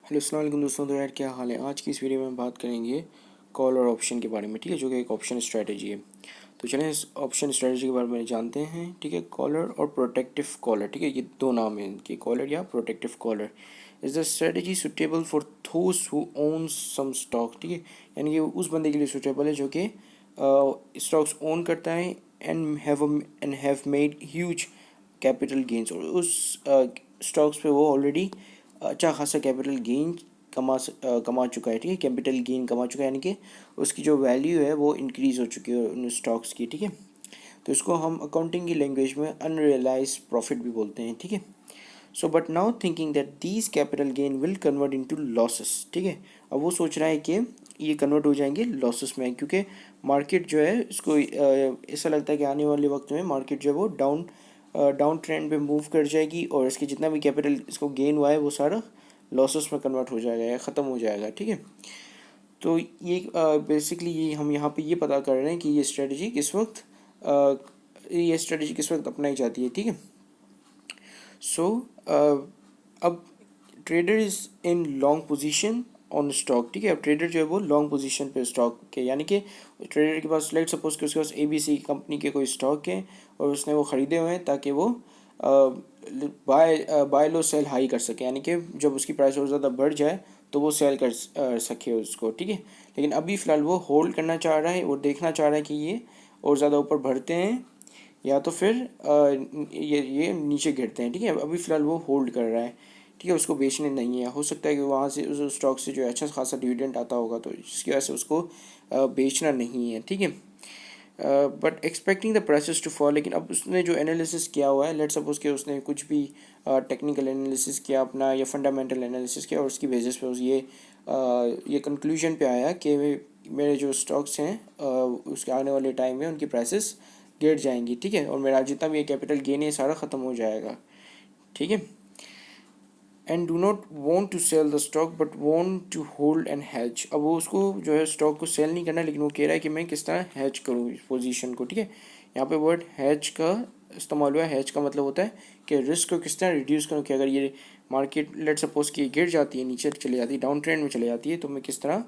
Hello अस्सलाम वालेकुम दोस्तों। तो यार क्या हाल है। आज की इस वीडियो में हम बात करेंगे कॉल और ऑप्शन के बारे में, ठीक है, जो कि एक ऑप्शन स्ट्रेटजी है। तो चलें इस ऑप्शन स्ट्रेटजी के बारे में जानते हैं, ठीक है। कॉलर और प्रोटेक्टिव कॉलर, ठीक है, ये दो नाम हैं इनके, कॉलर या protective collar. Is the strategy suitable for those who own some stock, ठीक है, यानी कि उस बंदे के लिए सुटेबल है जो कि स्टॉक्स ओन करता है and have made huge capital gains, और उस स्टॉक्स पे वो ऑलरेडी अच्छा खासा कैपिटल गेन कमा चुका है, ठीक है। कैपिटल गेन कमा चुका है यानी कि उसकी जो वैल्यू है वो इंक्रीज़ हो चुकी है उन स्टॉक्स की, ठीक है। तो इसको हम अकाउंटिंग की लैंग्वेज में अनरियलाइज प्रॉफिट भी बोलते हैं, ठीक है। So but now thinking that these capital gain will convert into losses, ठीक है। अब वो सोच रहा है कि ये कन्वर्ट हो जाएंगे लॉसेस में, क्योंकि मार्केट जो है इसको ऐसा लगता है कि आने वाले वक्त में मार्केट जो है वो डाउन ट्रेंड पे मूव कर जाएगी, और इसके जितना भी कैपिटल इसको गेन हुआ है वो सारा लॉसेस में कन्वर्ट हो जाएगा या ख़त्म हो जाएगा, ठीक है। तो ये बेसिकली ये हम यहाँ पे ये पता कर रहे हैं कि ये स्ट्रेटजी किस वक्त अपनाई जाती है, ठीक है। सो अब trader is in long position on stock, ठीक है। अब ट्रेडर जो है वो लॉन्ग पोजीशन पे स्टॉक के, यानी कि ट्रेडर के पास लेट सपोज कि उसके पास ABC कंपनी के कोई स्टॉक है और उसने वो ख़रीदे हुए हैं ताकि वो बाय लो सेल हाई कर सके, यानी कि जब उसकी प्राइस और ज़्यादा बढ़ जाए तो वो सेल कर सके उसको, ठीक है। लेकिन अभी फ़िलहाल वो होल्ड करना चाह रहा है और देखना चाह रहा है कि ये और ज़्यादा ऊपर बढ़ते हैं या तो फिर ये नीचे गिरते हैं, ठीक है। अभी फ़िलहाल वो होल्ड कर रहा है, ठीक है, उसको बेचने नहीं है। हो सकता है कि वहाँ से उस स्टॉक से जो है अच्छा खासा डिविडेंड आता होगा, तो जिसकी वजह से उसको बेचना नहीं है, ठीक है। But expecting the prices to fall, लेकिन अब उसने जो एनालिसिस किया हुआ है, लेट सपोज कि उसने कुछ भी टेक्निकल एनालिसिस किया अपना या फंडामेंटल एनालिसिस किया, और उसकी बेसिस पे ये कंक्लूजन पे आया कि मेरे जो स्टॉक्स हैं उसके आने वाले टाइम में उनकी प्राइसेस गिर जाएंगी, ठीक है, और मेरा जितना भी कैपिटल गेन है सारा ख़त्म हो जाएगा, ठीक है। And do not want to sell the stock but want to hold and hedge. अब वो उसको जो है स्टॉक को सेल नहीं करना, लेकिन वो कह रहा है कि मैं किस तरह हैज करूँ इस पोजीशन को, ठीक है। यहाँ पे वर्ड हैज का इस्तेमाल हुआ है। हैज का मतलब होता है कि रिस्क को किस तरह रिड्यूस करूँ, कि अगर ये मार्केट लेट सपोज कि गिर जाती है, नीचे चली जाती है, डाउन ट्रेंड में चली जाती है, तो मैं किस तरह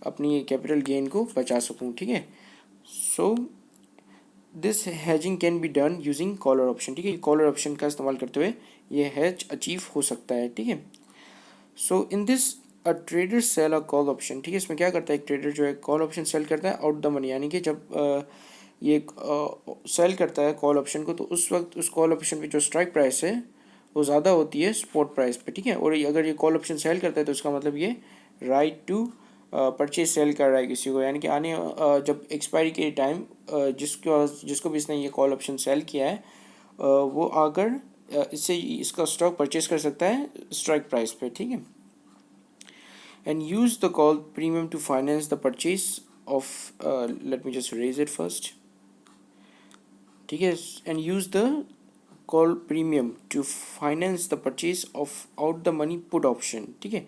अपनी कैपिटल गेन को बचा सकूँ, ठीक है। So this hedging can be done using collar option, ठीक है। कॉलर ऑप्शन का इस्तेमाल करते हुए ये हैज अचीव हो सकता है, ठीक है। So in this a trader sell a call option, ठीक है। इसमें क्या करता है, एक ट्रेडर जो है कॉल ऑप्शन सेल करता है आउट द मनी, यानी कि जब ये सेल करता है कॉल ऑप्शन को, तो उस वक्त उस कॉल ऑप्शन पे जो स्ट्राइक प्राइस है वो ज़्यादा होती है स्पॉट प्राइस पे, ठीक है। और अगर ये कॉल ऑप्शन सेल करता है तो इसका मतलब ये राइट टू परचेज सेल कर रहा है किसी को, यानी कि जब एक्सपायरी के टाइम जिसको भी इसने ये कॉल ऑप्शन सेल किया है वो आकर इससे इसका स्टॉक परचेज कर सकता है स्ट्राइक प्राइस पे, ठीक है। And use the call premium to finance the purchase of, let me just raise it first, ठीक है। And use the call premium to finance the purchase of out the money put option, ठीक है।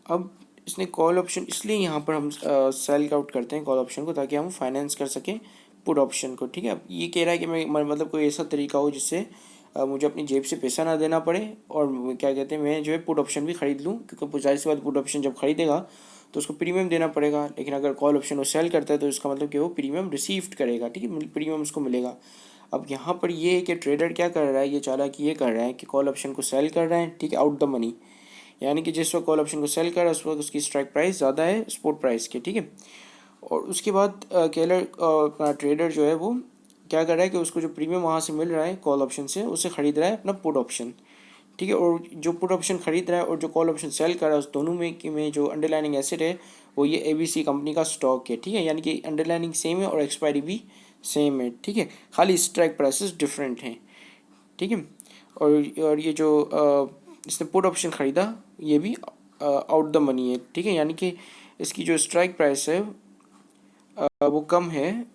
अब इसने call option इसलिए यहाँ पर हम सेल आउट करते हैं कॉल ऑप्शन को, ताकि हम फाइनेंस कर सकें पुट ऑप्शन को, ठीक है। अब ये कह रहा है कि मैं मतलब कोई ऐसा तरीका हो जिससे मुझे अपनी जेब से पैसा ना देना पड़े, और क्या कहते हैं मैं जो है पुट ऑप्शन भी ख़रीद लूँ, क्योंकि जाहिर सी बात पुट ऑप्शन जब खरीदेगा तो उसको प्रीमियम देना पड़ेगा। लेकिन अगर कॉल ऑप्शन वो सेल करता है तो इसका मतलब कि वो प्रीमियम रिसीव्ड करेगा, ठीक है, प्रीमियम उसको मिलेगा। अब यहाँ पर ये है कि ट्रेडर क्या कर रहा है, ये चालाकी ये कर रहा है कि कॉल ऑप्शन को सेल कर रहा है, ठीक है, आउट द मनी, यानी कि जिस वक्त कॉल ऑप्शन को सेल कर रहा है उस वक्त उसकी स्ट्राइक प्राइस ज़्यादा है स्पॉट प्राइस के, ठीक है। और उसके बाद अपना ट्रेडर जो है वो क्या कर रहा है कि उसको जो प्रीमियम वहाँ से मिल रहा है कॉल ऑप्शन से, उसे ख़रीद रहा है अपना पुट ऑप्शन, ठीक है। और जो पुट ऑप्शन खरीद रहा है और जो कॉल ऑप्शन सेल कर रहा है उस दोनों में जो अंडरलाइनिंग एसेट है वो ये ABC कंपनी का स्टॉक है, ठीक है। यानी कि अंडरलाइनिंग सेम है और एक्सपायरी भी सेम है, ठीक है, खाली स्ट्राइक प्राइसेस डिफरेंट हैं, ठीक है। और ये जो इसने पुट ऑप्शन ख़रीदा ये भी आउट द मनी है, ठीक है, यानी कि इसकी जो स्ट्राइक प्राइस है वो कम है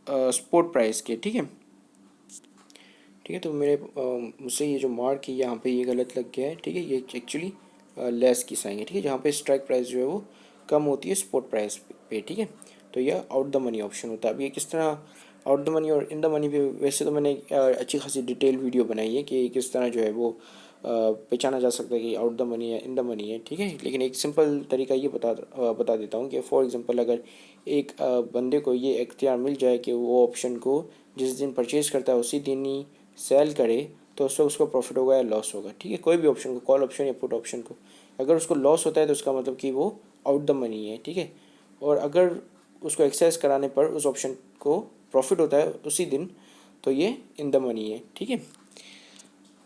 स्पॉट प्राइस के, ठीक है। ठीक है, तो मुझसे ये जो मार्क है यहाँ पे ये गलत लग गया है, ठीक है। ये एक्चुअली लेस की साइन है, ठीक है, जहाँ पे स्ट्राइक प्राइस जो है वो कम होती है स्पॉट प्राइस पे, ठीक है। तो यह आउट द मनी ऑप्शन होता है। अब ये किस तरह आउट द मनी और इन द मनी पे, वैसे तो मैंने अच्छी खासी डिटेल वीडियो बनाई है कि किस तरह जो है वो पहचाना जा सकता है कि आउट द मनी है, इन द मनी है, ठीक है। लेकिन एक सिंपल तरीका ये बता देता हूँ कि फॉर एग्जांपल अगर एक बंदे को ये इख्तियार मिल जाए कि वो ऑप्शन को जिस दिन परचेज़ करता है उसी दिन ही सेल करे, तो उससे उसको प्रॉफिट होगा या लॉस होगा, ठीक है। कोई भी ऑप्शन को, कॉल ऑप्शन या पुट ऑप्शन को, अगर उसको लॉस होता है तो उसका मतलब कि वो आउट द मनी है, ठीक है। और अगर उसको एक्सरसाइज कराने पर उस ऑप्शन को प्रॉफिट होता है उसी दिन, तो ये इन द मनी है, ठीक है।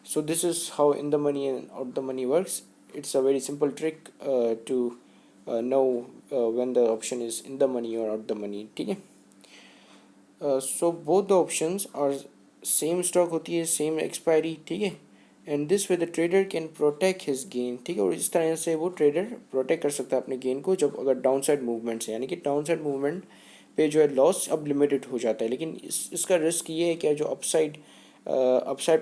So this is how in the money and out the money works. It's a very simple trick to know when the option is in the money or out the money, ठीक है। So both the options are same stock होती है, same expiry, ठीक है। And this way the trader can protect his gain, ठीक है। और इस तरह से वो ट्रेडर प्रोटेक्ट कर सकता है अपने गेन को जब अगर डाउन साइड मूवमेंट से, यानी कि डाउन साइड मूवमेंट पे जो है लॉस अब लिमिटेड हो जाता है। लेकिन इसका रिस्क ये है कि जो अपसाइड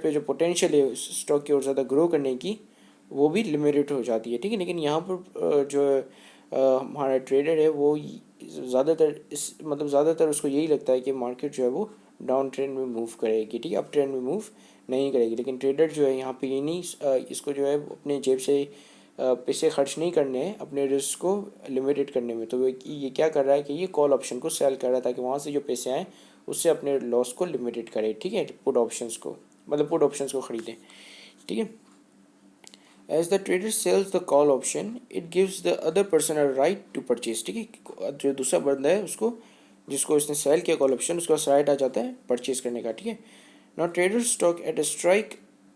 पे जो पोटेंशियल है स्टॉक की और ज़्यादा ग्रो करने की, वो भी लिमिटेड हो जाती है, ठीक है। लेकिन यहाँ पर जो हमारा ट्रेडर है वो ज़्यादातर उसको यही लगता है कि मार्केट जो है वो डाउन ट्रेंड में मूव करेगी, ठीक है, अप ट्रेंड में मूव नहीं करेगी। लेकिन ट्रेडर जो है यहाँ पे ये नहीं, इसको जो है अपने जेब से पैसे खर्च नहीं करने हैं अपने रिस्क को लिमिटेड करने में, तो वो ये क्या कर रहा है कि ये कॉल ऑप्शन को सेल कर रहा है ताकि वहाँ से जो पैसे आए उससे अपने लॉस को लिमिटेड करे, ठीक है। पुट ऑप्शंस को, मतलब पुट ऑप्शंस को ख़रीदें, ठीक है। As the trader sells the call option it gives the other person a right to purchase, ठीक है। जो दूसरा बंदा है उसको, जिसको इसने सेल किया कॉल ऑप्शन, उसका राइट आ जाता है परचेज करने का, ठीक है। Now trader stock at a strike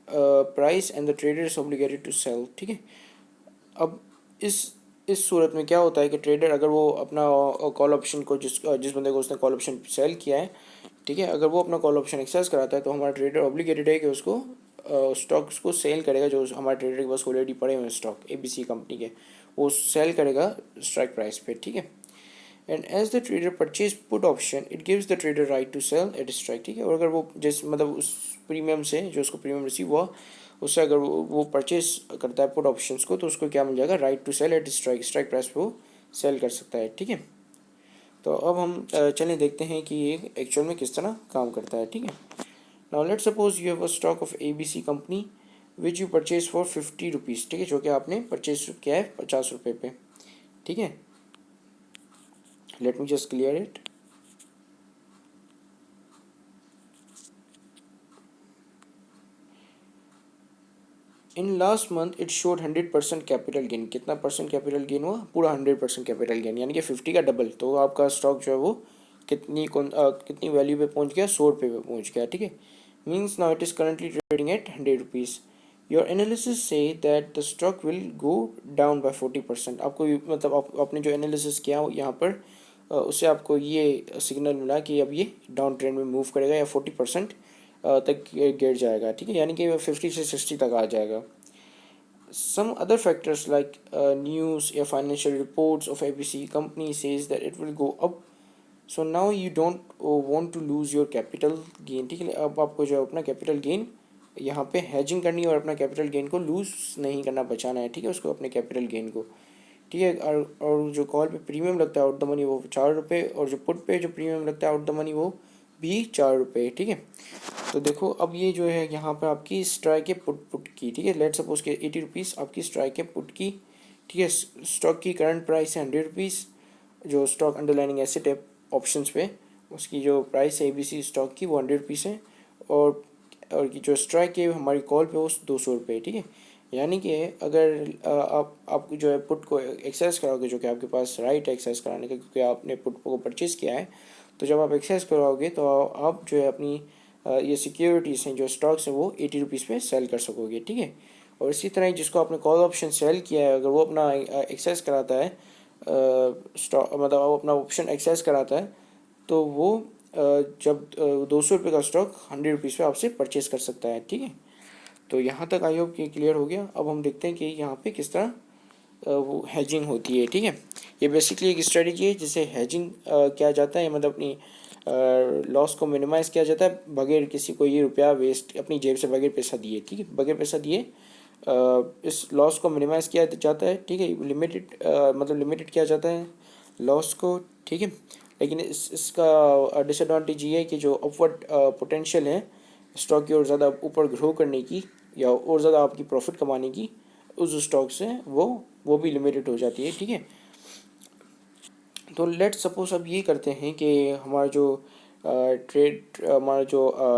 price and the trader is obligated to sell, ठीक है। अब इस सूरत में क्या होता है कि ट्रेडर अगर वो अपना कॉल ऑप्शन को जिस बंदे को उसने कॉल ऑप्शन सेल किया है, ठीक है, अगर वो अपना कॉल ऑप्शन एक्सरसाइज कराता है तो हमारा ट्रेडर ऑब्लिगेटेड है कि उसको स्टॉक्स को सेल करेगा जो हमारे ट्रेडर के पास ऑलरेडी पड़े हुए हैं स्टॉक ABC कंपनी के, वो सेल करेगा स्ट्राइक प्राइस पे, ठीक है। And as the trader purchase put option it gives the trader right to sell at strike, ठीक है। और अगर वो मतलब उस प्रीमियम से जो उसको प्रीमियम रिसीव हुआ उससे अगर वो परचेज करता है पुट ऑप्शंस को, तो उसको क्या मिल जाएगा, right to sell at strike price पे वो सेल कर सकता है, ठीक है। तो अब हम चलें देखते हैं कि ये एक्चुअल में किस तरह काम करता है, ठीक है। Now let's suppose you have a stock of ABC company which you purchase for 50 rupees, ठीक है, जो कि आपने परचेज किया है 50 रुपये पे, ठीक है। Late me just clear it. In last month it showed 100% capital gain. कितना परसेंट कैपिटल गेन हुआ, पूरा 100% कैपिटल गेन, यानी कि 50 का डबल। तो आपका स्टॉक जो है वो कितनी वैल्यू पे पहुंच गया, 100 रुपये पे पहुंच गया, ठीक है। Means now it is currently trading at 100 rupees. Your analysis say that the stock will go down by 40%। आपको मतलब आपने जो एनालिसिस किया यहाँ पर उससे आपको ये सिग्नल मिला कि अब ये डाउन ट्रेंड में मूव करेगा या 40% तक गिर जाएगा, ठीक है, यानी कि 50 से 60 तक आ जाएगा। Some other factors like news या financial reports of ABC company says that it will go up. So now you don't want to lose your capital gain, ठीक है। अब आपको जो अपना कैपिटल गेन यहाँ पे हैजिंग करनी है और अपना कैपिटल गेन को लूज नहीं करना, बचाना है, ठीक है, उसको अपने कैपिटल गेन को, ठीक है। और जो कॉल पे प्रीमियम लगता है आउट द मनी वो 4 रुपये, और जो पुट पे जो प्रीमियम लगता है आउट द मनी वो भी 4 रुपये, ठीक है। तो देखो अब ये जो है यहाँ पर आपकी स्ट्राइक है पुट की, ठीक है। लेट सपोज के 80 रुपीज़ आपकी स्ट्राइक है पुट की, ठीक है। स्टॉक की करंट प्राइस है 100 रुपीज़, जो स्टॉक अंडरलाइनिंग एसेट है ऑप्शंस पे उसकी जो प्राइस है ABC स्टॉक की वो 100 रुपीज़ है, और जो स्ट्राइक है हमारी कॉल पे वो 200 रुपये, ठीक है। यानी कि अगर आप जो है पुट को एक्सरसाइज कराओगे, जो कि आपके पास राइट है एक्सरसाइज कराने का क्योंकि आपने पुट को परचेज़ किया है, तो जब आप एक्सरसाइज कराओगे तो आप जो है अपनी ये सिक्योरिटीज़ हैं जो स्टॉक्स हैं वो 80 रुपीज़ पे सेल कर सकोगे, ठीक है। और इसी तरह जिसको आपने कॉल ऑप्शन सेल किया है अगर वो अपना एक्सरसाइज कराता है स्टॉक, मतलब वो अपना ऑप्शन एक्सरसाइज कराता है, तो वो जब 200 रुपये का स्टॉक 100 रुपीज़ पे आपसे परचेज़ कर सकता है, ठीक है। तो यहाँ तक आई होप कि क्लियर हो गया। अब हम देखते हैं कि यहाँ पे किस तरह वो हैजिंग होती है, ठीक है। ये बेसिकली एक स्ट्रेटजी है जिसे हैजिंग किया जाता है, मतलब अपनी लॉस को मिनिमाइज़ किया जाता है बगैर किसी को ये रुपया वेस्ट अपनी जेब से बगैर पैसा दिए, ठीक है, बगैर पैसा दिए इस लॉस को मिनिमाइज़ किया जाता है, ठीक है। लिमिटेड किया जाता है लॉस को, ठीक है। लेकिन इसका डिसएडवांटेज ये है कि जो अपवर्ड पोटेंशियल है स्टॉक की और ज़्यादा ऊपर ग्रो करने की, या और ज़्यादा आपकी प्रॉफिट कमाने की उस स्टॉक से वो भी लिमिटेड हो जाती है, ठीक है। तो लेट सपोज अब ये करते हैं कि हमारा जो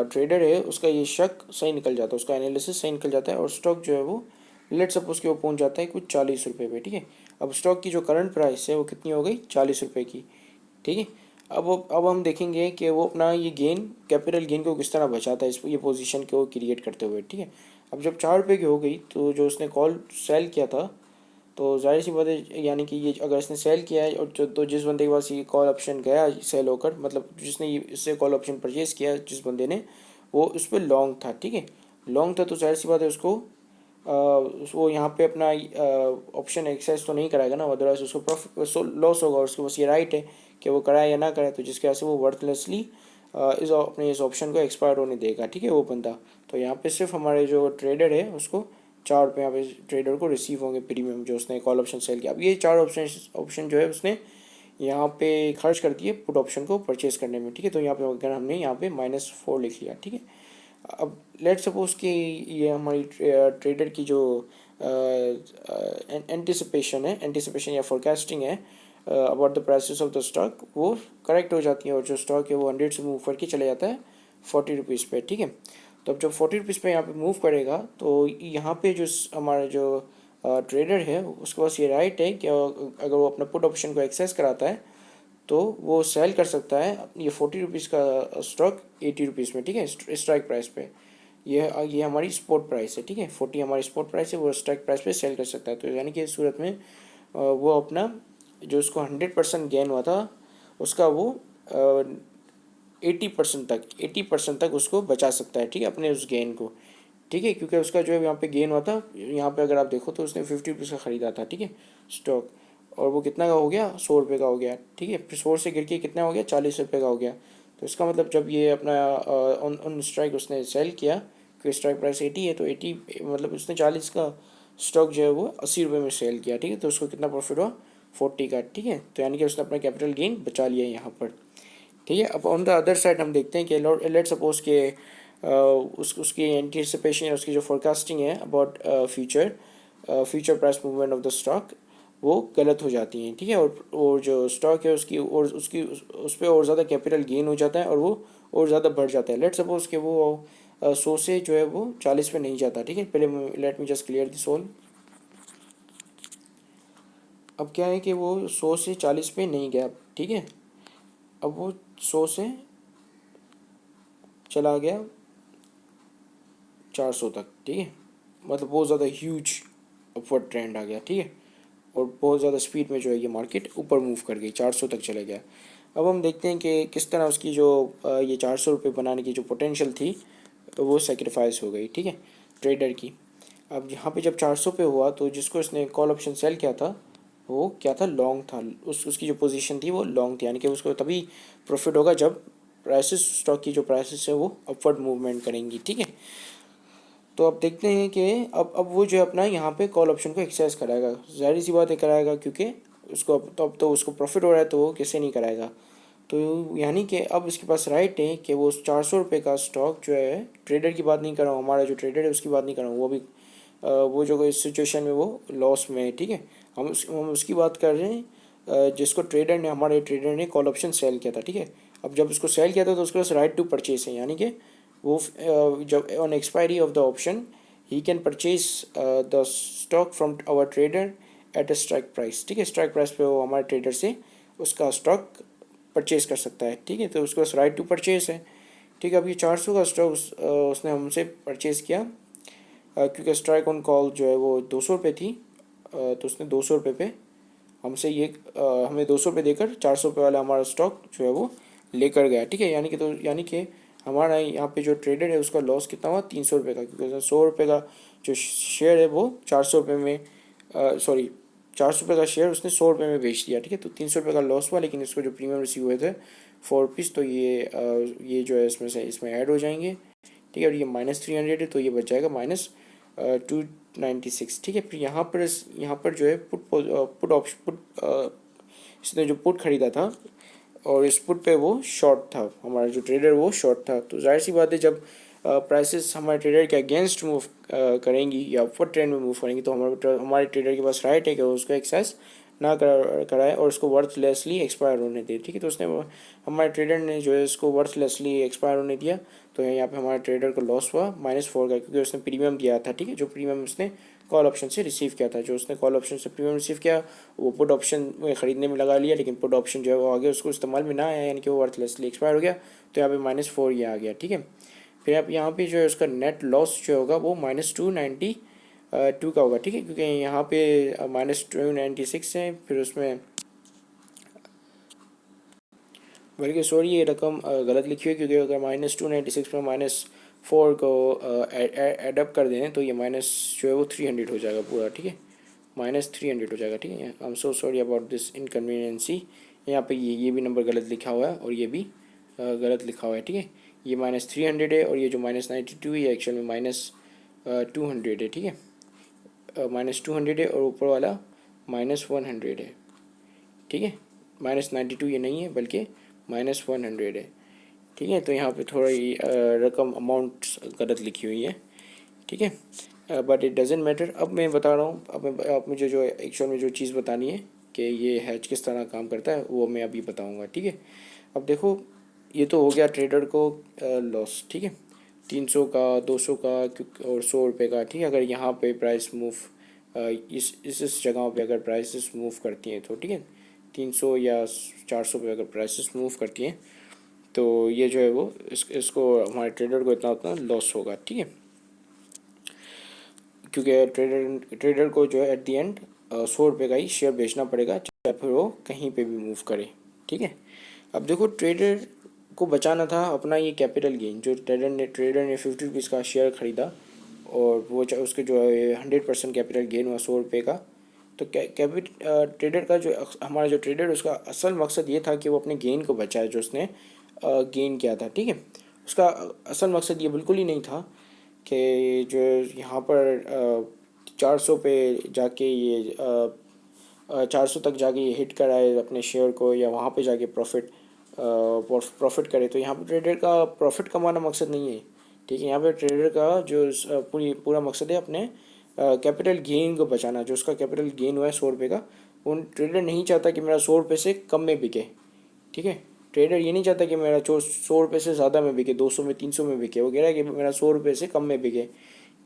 ट्रेडर है उसका ये शक सही निकल जाता है, उसका एनालिसिस सही निकल जाता है और स्टॉक जो है वो लेट सपोज कि वो पहुंच जाता है कुछ 40 रुपये पे, ठीक है। अब स्टॉक की जो करंट प्राइस है वो कितनी हो गई, 40 रुपये की, ठीक है। अब हम देखेंगे कि वो अपना ये गेन, कैपिटल गेन को किस तरह बचाता है ये पोजीशन को क्रिएट करते हुए, ठीक है। अब जब 4 रुपये की हो गई तो जो उसने कॉल सेल किया था, तो जाहिर सी बात है, यानी कि ये अगर इसने सेल किया है और तो जिस बंदे के पास ये कॉल ऑप्शन गया सेल होकर, मतलब जिसने इससे कॉल ऑप्शन परचेज़ किया जिस बंदे ने, वो उस पर लॉन्ग था, ठीक है। लॉन्ग था तो जाहिर सी बात है वो यहाँ पे अपना ऑप्शन एक्सरसाइज तो नहीं कराएगा ना, अदरवाइज उसको प्रॉफिट लॉस होगा और उसके पास ये राइट है कि वो कराए या ना कराए, तो जिसके वजह से वो वर्थलेसली इस ऑप्शन को एक्सपायर होने देगा, ठीक है, वो बंदा। तो यहाँ पे सिर्फ हमारे जो ट्रेडर है उसको 4 रुपये यहाँ पे ट्रेडर को रिसीव होंगे प्रीमियम, जो उसने कॉल ऑप्शन सेल किया। अब ये 4 ऑप्शन जो है उसने यहाँ पे खर्च कर दिए पुट ऑप्शन को परचेज करने में, ठीक है। तो यहाँ पे अगर हमने यहाँ पे -4 लिख लिया, ठीक है। अब लेट सपोज कि ये हमारी ट्रेडर की जो एंटिसिपेशन या फोरकास्टिंग है about the prices of the stock, वो करेक्ट हो जाती है और जो स्टॉक है वो 100 से मूव करके चले जाता है 40 रुपीज़ पे, ठीक है। तो अब जब 40 रुपीज़ पे यहाँ पे मूव करेगा तो यहाँ पे जो हमारा जो ट्रेडर है उसके पास ये राइट है कि अगर वो अपना पुट ऑप्शन को एक्सेस कराता है तो वो सेल कर सकता है ये 40 रुपीज़ का स्टॉक 80 रुपीज़ में, ठीक है, स्ट्राइक प्राइस पे। ये हमारी स्पॉट प्राइस है, ठीक है, 40 हमारी स्पॉट प्राइस है, वो स्ट्राइक प्राइस पे सेल कर सकता है। तो यानी कि इस सूरत में वो अपना जो उसको 100% गेन हुआ था उसका वो 80% तक उसको बचा सकता है, ठीक है, अपने उस गेन को, ठीक है। क्योंकि उसका जो है यहाँ पे गेन हुआ था, यहाँ पे अगर आप देखो तो उसने 50 रुपीज़ का ख़रीदा था, ठीक है, स्टॉक, और वो कितना का हो गया, 100 रुपये का हो गया, ठीक है। फिर 100 से गिर के कितना हो गया, 40 रुपये का हो गया। तो इसका मतलब जब ये अपना ऑन स्ट्राइक उसने सेल किया, क्योंकि स्ट्राइक प्राइस 80 है, तो 80 मतलब उसने 40 का स्टॉक जो है वो 80 रुपये में सेल किया, ठीक है। तो उसको कितना प्रॉफिट हुआ, 40 का, ठीक है। तो यानी कि उसने अपना कैपिटल गेन बचा लिया यहाँ पर, ठीक है। अब ऑन द अदर साइड हम देखते हैं कि लेट सपोज के उसकी एंटिसिपेशन या उसकी जो फोरकास्टिंग है about future price movement of the stock वो गलत हो जाती हैं, ठीक है। और जो स्टॉक है उस पर और ज़्यादा कैपिटल गेन हो जाता है और वो और ज़्यादा बढ़ जाता है। लेट सपोज कि वो 100 से जो है वो 40 पे नहीं जाता, ठीक है। पहले late me just clear this all. अब क्या है कि वो 100 से 40 पे नहीं गया, ठीक है। अब वो 100 से चला गया 400 तक, ठीक है, मतलब बहुत ज़्यादा ह्यूज अपवर्ड ट्रेंड आ गया, ठीक है, और बहुत ज़्यादा स्पीड में जो है ये मार्केट ऊपर मूव कर गई, 400 तक चले गया। अब हम देखते हैं कि किस तरह उसकी जो ये 400 रुपये बनाने की जो पोटेंशियल थी वो सेक्रीफाइस हो गई, ठीक है, ट्रेडर की। अब यहाँ पे जब 400 पे हुआ तो जिसको इसने कॉल ऑप्शन सेल किया था वो क्या था, लॉन्ग था, उसकी जो पोजीशन थी वो लॉन्ग थी, यानी कि उसको तभी प्रॉफिट होगा जब प्राइसेस, स्टॉक की जो प्राइसेस है वो अपवर्ड मूवमेंट करेंगी, ठीक है। तो अब देखते हैं कि अब वो जो है अपना यहाँ पे कॉल ऑप्शन को एक्सरसाइज कराएगा, जाहिर सी बात है कराएगा, क्योंकि उसको अब तो उसको प्रॉफिट हो रहा है तो वो कैसे नहीं कराएगा। तो यानी कि अब इसके पास राइट है कि वो 400 रुपये का स्टॉक जो है, ट्रेडर की बात नहीं कर रहा हूँ, हमारा जो ट्रेडर है उसकी बात नहीं कर रहा हूँ, वो भी वो जो इस सिचुएशन में वो लॉस में है, ठीक है। हम उसकी बात कर रहे हैं जिसको हमारे ट्रेडर ने कॉल ऑप्शन सेल किया था, ठीक है। अब जब उसको सेल किया था तो उसके पास राइट टू परचेज है, यानी कि वो जब on expiry of the option he can purchase the stock from our trader at a strike price, ठीक है। स्ट्राइक प्राइस पे वो हमारे ट्रेडर से उसका स्टॉक परचेज कर सकता है, ठीक है। तो उसके पास राइट टू परचेज है, ठीक है। अब ये 400 का स्टॉक उसने हमसे परचेज़ किया क्योंकि स्ट्राइक ऑन कॉल जो है वो 200 रुपये थी, तो उसने 200 रुपये पे हमसे हमें 200 रुपये देकर 400 रुपये वाला हमारा स्टॉक जो है वो लेकर गया, ठीक है। यानी कि हमारा यहाँ पे जो ट्रेडर है उसका लॉस कितना हुआ, 300 रुपये का, क्योंकि उसने 100 रुपये का जो शेयर है वो 400 रुपये में सॉरी 400 रुपये का शेयर उसने 100 रुपये में बेच दिया, ठीक है। तो 300 रुपये का लॉस हुआ, लेकिन इसको जो प्रीमियम रिसीव हुए थे 4 रुपीज़, तो ये जो है इसमें ऐड हो जाएंगे, ठीक है। और ये -300 है तो ये बच जाएगा -296, ठीक है। फिर यहाँ पर जो है इसने जो पुट खरीदा था और इस पुट पे वो शॉर्ट था, हमारा जो ट्रेडर वो शॉर्ट था। तो जाहिर सी बात है जब प्राइसेस हमारे ट्रेडर के अगेंस्ट मूव करेंगी या अपवर्ड ट्रेंड में मूव करेंगी, तो हमारे ट्रेडर के पास राइट है कि उसको एक्सेस ना कराए और उसको वर्थलेसली एक्सपायर होने दे। ठीक है, तो उसने हमारे ट्रेडर ने जो है इसको वर्थलेसली एक्सपायर होने दिया, तो यहाँ पे हमारे ट्रेडर को लॉस हुआ -4 का, क्योंकि उसने प्रीमियम दिया था। ठीक है, जो प्रीमियम उसने कॉल ऑप्शन से रिसीव किया था, जो उसने कॉल ऑप्शन से प्रीमियम रिसीव किया वो पुट ऑप्शन में ख़रीदने में लगा लिया, लेकिन पुट ऑप्शन जो है वो आगे उसको इस्तेमाल में ना आया, यानी कि वो वर्थलेसली एक्सपायर हो गया, तो यहाँ पे -4 ये आ गया। ठीक है, फिर आप यहाँ पे जो है उसका नेट लॉस जो होगा वो -292 का होगा। ठीक है, क्योंकि यहाँ पे -296 है, फिर उसमें बल्कि सॉरी ये रकम गलत लिखी हुई, क्योंकि अगर -296 में -4 को एडअप कर दें तो ये माइनस जो है वो 300 हो जाएगा पूरा। ठीक है, -300 हो जाएगा। ठीक है, I am so sorry about this inconvenience. यहाँ पे ये भी नंबर गलत लिखा हुआ है और ये भी गलत लिखा हुआ है। ठीक है, ये -300 है और ये जो -92 है एक्चुअल में -200 है। ठीक है, -200 है और ऊपर वाला -100 है। ठीक है, -92 ये नहीं है बल्कि -100 है। ठीक है, तो यहाँ पे थोड़ा ही रकम अमाउंट गलत लिखी हुई है। ठीक है, बट इट डजेंट मैटर। अब मैं बता रहा हूँ, अब आप मुझे जो एक्चुअल में जो चीज़ बतानी है कि ये हैच किस तरह काम करता है वो मैं अभी बताऊँगा। ठीक है, अब देखो ये तो हो गया ट्रेडर को लॉस। ठीक है, 300 का, 200 का और 100 रुपये का। ठीक है, अगर यहाँ पे प्राइस मूव इस जगहों पे अगर प्राइसेस मूव करती हैं तो ठीक है, 300 या 400 पे अगर प्राइसेस मूव करती हैं तो ये जो है वो इसको हमारे ट्रेडर को इतना उतना लॉस होगा। ठीक है, क्योंकि ट्रेडर को जो है एट दी एंड 100 रुपये का ही शेयर बेचना पड़ेगा, चाहे फिर वो कहीं पे भी मूव करे। ठीक है, अब देखो ट्रेडर को बचाना था अपना ये कैपिटल गेन, जो ट्रेडर ने 50 रुपीज़ का शेयर ख़रीदा और वो उसके जो है 100% कैपिटल गेन हुआ 100 रुपये का। तो ट्रेडर का जो हमारा जो ट्रेडर उसका असल मकसद ये था कि वो अपने गेन को बचाए जो उसने गेन किया था। ठीक है, उसका असल मकसद ये बिल्कुल ही नहीं था कि जो यहाँ पर 400 पे जाके ये 400 तक जाके ये हिट कराए अपने शेयर को या वहाँ पे जाके प्रॉफिट करे। तो यहाँ पे ट्रेडर का प्रॉफिट कमाना मकसद नहीं है। ठीक है, यहाँ पे ट्रेडर का जो पूरा मकसद है अपने कैपिटल गेन को बचाना। जो उसका कैपिटल गेन हुआ है 100 रुपये का, वो ट्रेडर नहीं चाहता कि मेरा 100 रुपये से कम में बिके। ठीक है, ट्रेडर ये नहीं चाहता कि मेरा 100 रुपये से ज़्यादा में बिके, 200 में 300 में बिके, वो कह रहा है कि मेरा 100 रुपये से कम में बिके।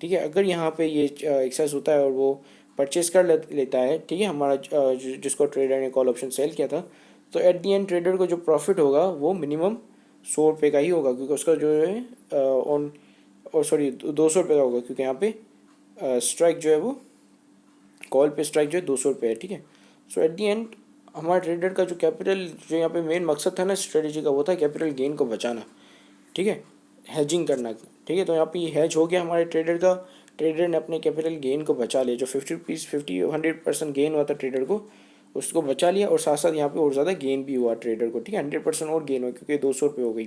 ठीक है, अगर यहाँ पे ये एक्सेस होता है और वो परचेस कर लेता है, ठीक है, हमारा जिसको ट्रेडर ने कॉल ऑप्शन सेल किया था, तो एट दी एंड ट्रेडर को जो प्रॉफिट होगा वो मिनिमम 100 रुपये का ही होगा, क्योंकि उसका जो है ऑन और सॉरी 200 रुपये का होगा, क्योंकि यहाँ पे स्ट्राइक जो है वो कॉल पे स्ट्राइक जो है 200 रुपये है। ठीक है, सो एट दी एंड हमारे ट्रेडर का जो कैपिटल जो यहाँ पे मेन मकसद था ना स्ट्रेटेजी का, वो था कैपिटल गेन को बचाना। ठीक है, हेजिंग करना। ठीक है, तो यहाँ पे ये हैज हो गया हमारे ट्रेडर का। ट्रेडर ने अपने कैपिटल गेन को बचा लिया, जो 50 रुपीज़ 100% गेन हुआ था ट्रेडर को, उसको बचा लिया और साथ साथ यहाँ पे और ज़्यादा गेन भी हुआ ट्रेडर को। ठीक है, 100% और गेन हुआ, क्योंकि 200 रुपये हो गई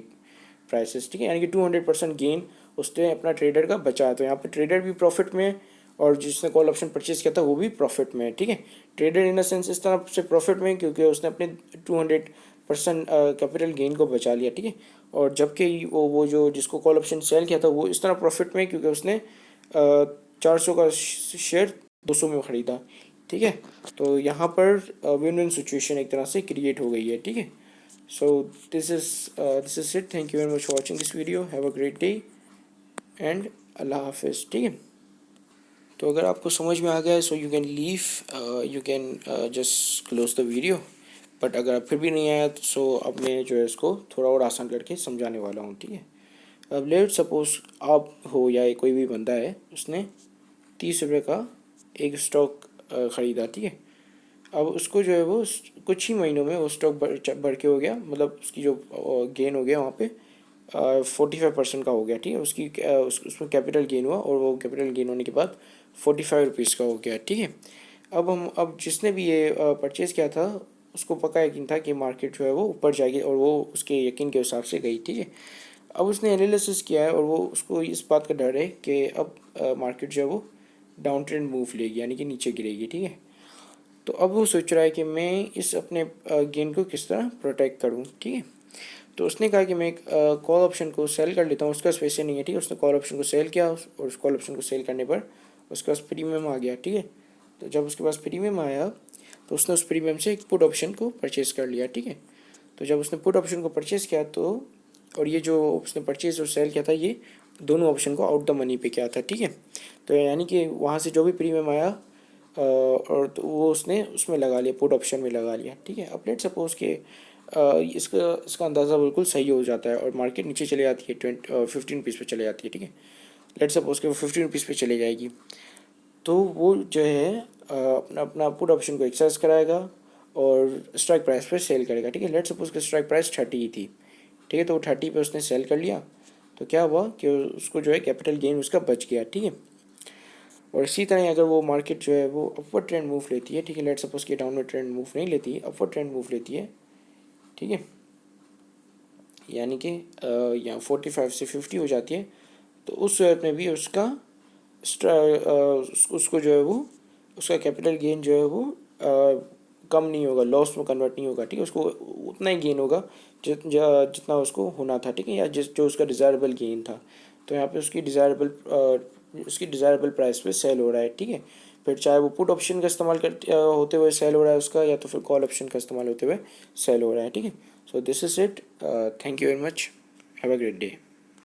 प्राइसेस। ठीक है, यानी कि 200% गेन उसने अपना ट्रेडर का बचाया। तो यहाँ पे ट्रेडर भी प्रॉफिट में और जिसने कॉल ऑप्शन परचेज किया था वो भी प्रॉफिट में है। ठीक है, ट्रेडर इन द सेंस इस तरह से प्रॉफिट में क्योंकि उसने अपने 200% कैपिटल गेन को बचा लिया। ठीक है, और जबकि वो जो जिसको कॉल ऑप्शन सेल किया था वो इस तरह प्रॉफिट में क्योंकि उसने 400 का शेयर 200 में ख़रीदा। ठीक है, तो यहाँ पर विन विन सिचुएशन एक तरह से क्रिएट हो गई है। ठीक है, so this is it. Thank you very much for watching this video. Have a great day एंड अल्लाह हाफिज़। ठीक है, तो अगर आपको समझ में आ गया है so you can leave, you can just close the video. But अगर फिर भी नहीं आया सो अब मैं जो है इसको थोड़ा और आसान करके समझाने वाला हूँ। ठीक है, अब लेट सपोज आप हो या कोई भी बंदा है, उसने 30 रुपये का एक स्टॉक ख़रीदा। ठीक है, अब उसको जो है वो कुछ ही महीनों में वो स्टॉक बढ़ के हो गया, मतलब उसकी जो गेन हो गया वहाँ पे 45% का हो गया। ठीक है, उसमें कैपिटल गेन हुआ और वो कैपिटल गेन होने के बाद 45 रुपीज़ का हो गया। ठीक है, अब जिसने भी ये परचेज़ किया था उसको पक्का यकीन था कि मार्केट जो है वो ऊपर जाएगी और वो उसके यकीन के हिसाब से गई। ठीक है, अब उसने एनालिसिस किया है और वो उसको इस बात का डर है कि अब मार्केट जो है वो डाउन ट्रेंड मूव लेगी, यानी कि नीचे गिरेगी। ठीक है, तो अब वो सोच रहा है कि मैं इस अपने गेन को किस तरह प्रोटेक्ट करूं। ठीक है, तो उसने कहा कि मैं एक कॉल ऑप्शन को सेल कर लेता हूँ, उसका पैसे नहीं है, ठीक है। उसने कॉल ऑप्शन को सेल किया और उस कॉल ऑप्शन को सेल करने पर उसके पास प्रीमियम आ गया, ठीक है। तो जब उसके पास प्रीमियम आया तो उसने उस प्रीमियम से एक पुट ऑप्शन को परचेज़ कर लिया, ठीक है। तो जब उसने पुट ऑप्शन को परचेज़ किया तो, और ये जो उसने परचेज़ और सेल किया था ये दोनों ऑप्शन को आउट द मनी पे किया था, ठीक है। तो यानी कि वहाँ से जो भी प्रीमियम आया और तो वो उसने उसमें लगा लिया, पुट ऑप्शन में लगा लिया, ठीक है। अब लेट सपोज के इसका इसका अंदाज़ा बिल्कुल सही हो जाता है और मार्केट नीचे चले जाती है 15 रुपीज़ पे चले जाती है, ठीक है। लेट सपोज के वो 15 रुपीज़ पे चले जाएगी, तो वो जो है अपना अपना पुट ऑप्शन को एक्सरसाइज कराएगा और स्ट्राइक प्राइस पे सेल करेगा, ठीक है। लेट सपोज कि स्ट्राइक प्राइस 30 ही थी, ठीक है। तो वो 30 पे उसने सेल कर लिया, तो क्या हुआ कि उसको जो है कैपिटल गेन उसका बच गया, ठीक है। और इसी तरह अगर वो मार्केट जो है वो अपवर्ड ट्रेंड मूव लेती है, ठीक है, लेट सपोज कि डाउनवर्ड ट्रेंड मूव नहीं लेती है, अपवर्ड ट्रेंड मूव लेती है, ठीक है, यानी कि यहाँ 45 से 50 हो जाती है, तो उस सूरत में भी उसका उसको जो है वो उसका कैपिटल गेन जो है वो कम नहीं होगा, लॉस में कन्वर्ट नहीं होगा, ठीक है। उसको उतना ही गेन होगा जितना उसको होना था, ठीक है, या जो उसका डिज़ायरेबल गेन था। तो यहाँ पे उसकी डिज़ायरेबल प्राइस पे सेल हो रहा है, ठीक है। फिर चाहे वो पुट ऑप्शन का इस्तेमाल करते होते हुए सेल हो रहा है उसका, या तो फिर कॉल ऑप्शन का इस्तेमाल होते हुए सेल हो रहा है, ठीक है। So this is it, thank you very much, have a great day.